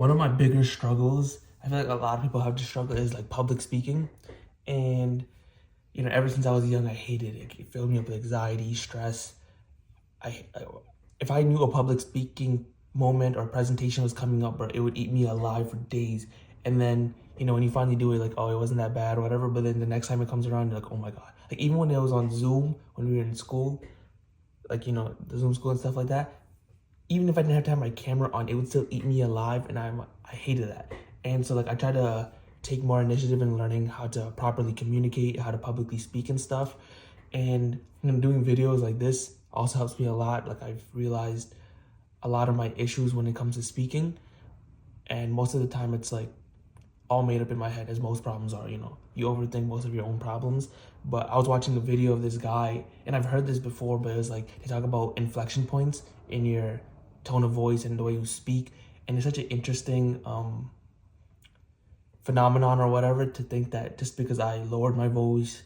One of my bigger struggles, I feel like a lot of people have to struggle, is like public speaking. And, ever since I was young, I hated it. It filled me up with anxiety, stress. I if I knew a public speaking moment or presentation was coming up, bro, it would eat me alive for days. And then, when you finally do it, like, oh, it wasn't that bad or whatever. But then the next time it comes around, you're like, oh my God. Like, even when it was on Zoom, when we were in school, like, the Zoom school and stuff like that, even if I didn't have to have my camera on, it would still eat me alive, and I hated that. And so like I try to take more initiative in learning how to properly communicate, how to publicly speak and stuff. And doing videos like this also helps me a lot. Like I've realized a lot of my issues when it comes to speaking, and most of the time it's like all made up in my head, as most problems are. You overthink most of your own problems. But I was watching a video of this guy, and I've heard this before, but it was like they talk about inflection points in your tone of voice and the way you speak. And it's such an interesting phenomenon or whatever, to think that just because I lowered my voice,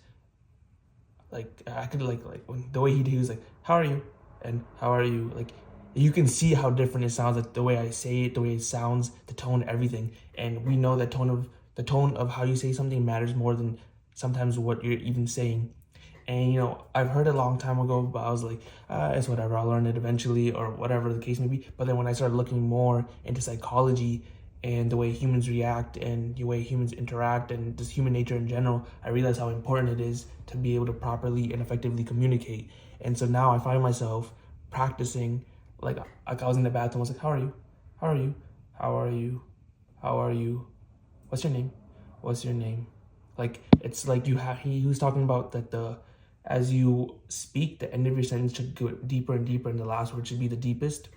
like I could when the way he was like, how are you, and how are you, like you can see how different it sounds, like the way I say it, the way it sounds, the tone, everything. And we know that the tone of how you say something matters more than sometimes what you're even saying. And I've heard it a long time ago, but I was like, it's whatever, I'll learn it eventually, or whatever the case may be. But then when I started looking more into psychology and the way humans react and the way humans interact and just human nature in general, I realized how important it is to be able to properly and effectively communicate. And so now I find myself practicing, like I was in the bathroom, I was like, how are you? How are you? How are you? How are you? What's your name? What's your name? Like, it's like he was talking about that as you speak, the end of your sentence should go deeper and deeper, and the last word should be the deepest.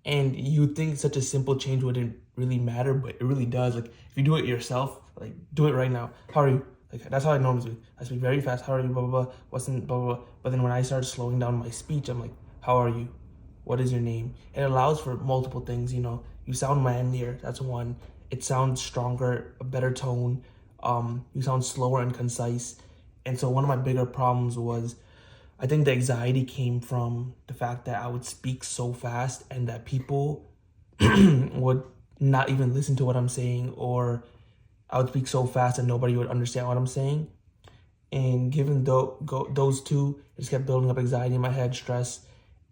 And you think such a simple change wouldn't really matter, but it really does. Like, if you do it yourself, like, do it right now. How are you? Like, that's how I normally speak. I speak very fast. How are you? Blah, blah, blah. What's in, blah, blah, blah. But then when I start slowing down my speech, I'm like, how are you? What is your name? It allows for multiple things, You sound manlier. That's one. It sounds stronger, a better tone. You sound slower and concise. And so one of my bigger problems was, I think the anxiety came from the fact that I would speak so fast and that people would not even listen to what I'm saying, or I would speak so fast and nobody would understand what I'm saying. And given those two, it just kept building up anxiety in my head, stress.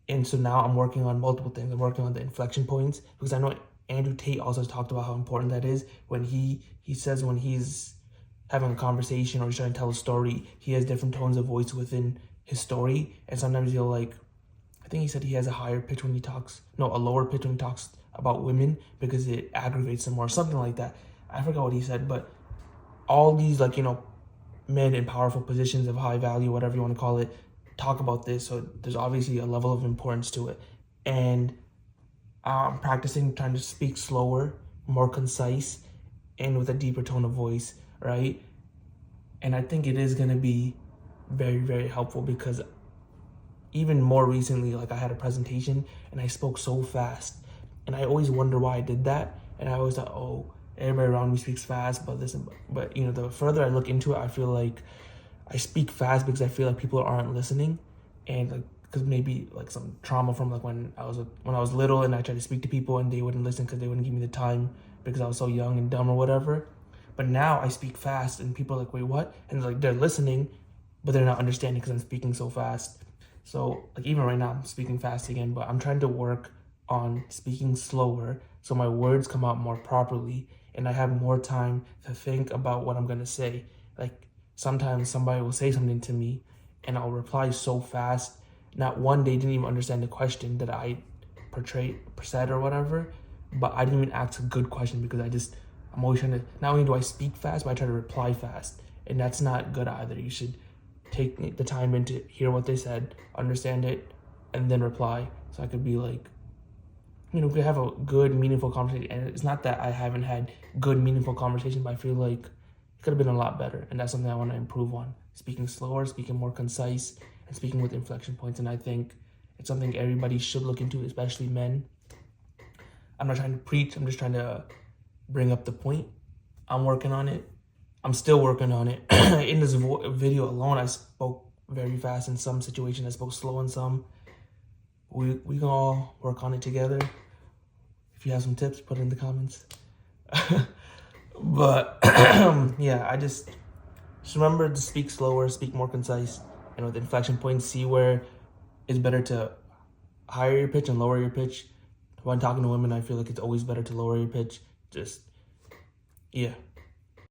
And so now I'm working on multiple things. I'm working on the inflection points, because I know Andrew Tate also talked about how important that is. When he says when he's having a conversation or he's trying to tell a story, he has different tones of voice within his story. And sometimes he'll I think he said he has a higher pitch when he talks, no, a lower pitch when he talks about women, because it aggravates him or something like that. I forgot what he said, but all these men in powerful positions of high value, whatever you want to call it, talk about this. So there's obviously a level of importance to it. And I'm practicing trying to speak slower, more concise, and with a deeper tone of voice, right? And I think it is going to be very, very helpful, because even more recently, like I had a presentation and I spoke so fast, and I always wonder why I did that. And I always thought, oh, everybody around me speaks fast, but the further I look into it, I feel like I speak fast because I feel like people aren't listening. And like, because maybe like some trauma from like when I was little and I tried to speak to people and they wouldn't listen because they wouldn't give me the time because I was so young and dumb or whatever. But now I speak fast and people are like, wait, what? And like they're listening, but they're not understanding because I'm speaking so fast. So like even right now I'm speaking fast again, but I'm trying to work on speaking slower so my words come out more properly and I have more time to think about what I'm gonna say. Like sometimes somebody will say something to me and I'll reply so fast. Not one, they didn't even understand the question that I said or whatever, but I didn't even ask a good question because I'm always trying to, not only do I speak fast, but I try to reply fast. And that's not good either. You should take the time in to hear what they said, understand it, and then reply. So I could be like, we could have a good, meaningful conversation. And it's not that I haven't had good, meaningful conversations, but I feel like it could have been a lot better. And that's something I want to improve on. Speaking slower, speaking more concise, and speaking with inflection points. And I think it's something everybody should look into, especially men. I'm not trying to preach. I'm just trying to bring up the point. I'm working on it. I'm still working on it. In this video alone, I spoke very fast in some situations. I spoke slow in some. We can all work on it together. If you have some tips, put it in the comments. But yeah, I just remember to speak slower, speak more concise, and with inflection points, see where it's better to higher your pitch and lower your pitch. When talking to women, I feel like it's always better to lower your pitch. Just, yeah.